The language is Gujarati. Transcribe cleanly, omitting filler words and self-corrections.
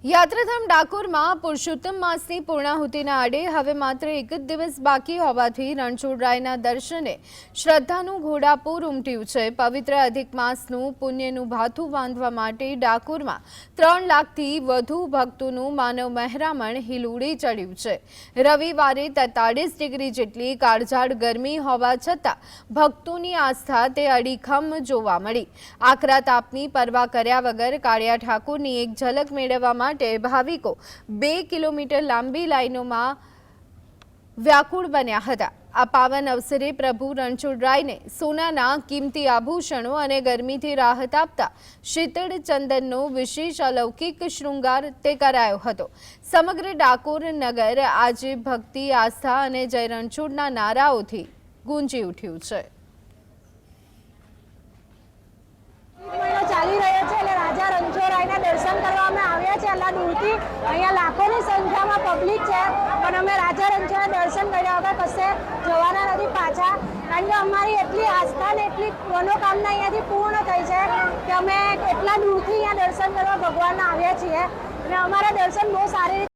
યાત્રાધામ ડાકોરમાં પુરુષોત્તમ માસની પૂર્ણાહુતિના આડે હવે માત્ર એક જ દિવસ બાકી હોવાથી રણછોડરાયના દર્શને શ્રદ્ધાનું ઘોડાપૂર ઉમટ્યું છે। પવિત્ર અધિક માસનું પુણ્યનું ભાથું બાંધવા માટે ડાકોરમાં 3 લાખથી વધુ ભક્તોનું માનવ મહેરામણ હિલોડે ચડ્યું છે। રવિવારે 43 ડિગ્રી જેટલી કાળઝાળ ગરમી હોવા છતાં ભક્તોની આસ્થા તે અડીખમ જોવા મળી। આકરા તાપની પરવા કર્યા વગર કાળિયા ઠાકોરની એક ઝલક મેળવવા માટે ભાવિકો 2 કિલોમીટર લાંબી લાઈનોમાં વ્યાકુળ બન્યા હતા। આ પાવન અવસરે પ્રભુ રણછોડરાયને સોનાના કિંમતી આભૂષણો અને ગરમીથી રાહત આપતા શીતળ ચંદનનો વિશેષ અલૌકિક શૃંગાર તે કરાયો હતો। સમગ્ર ડાકોર નગર આજે ભક્તિ, આસ્થા અને જય રણછોડના નારાઓથી ગુંજી ઉઠ્યું છે। ચાલી રહ્યો છે એટલે રાજા રણછોડરાયના દર્શન કરવા અમે આવ્યા છે। આટલા દૂરથી અહીંયા લાખોની સંખ્યામાં પબ્લિક છે, પણ અમે રાજા રણછોડના દર્શન કર્યા વગર કશે જવાના નથી પાછા, કારણ કે અમારી એટલી આસ્થા ને એટલી મનોકામના અહીંયાથી પૂર્ણ થઈ છે કે અમે એટલા દૂરથી અહીંયા દર્શન કરવા ભગવાનના આવ્યા છીએ અને અમારા દર્શન બહુ સારી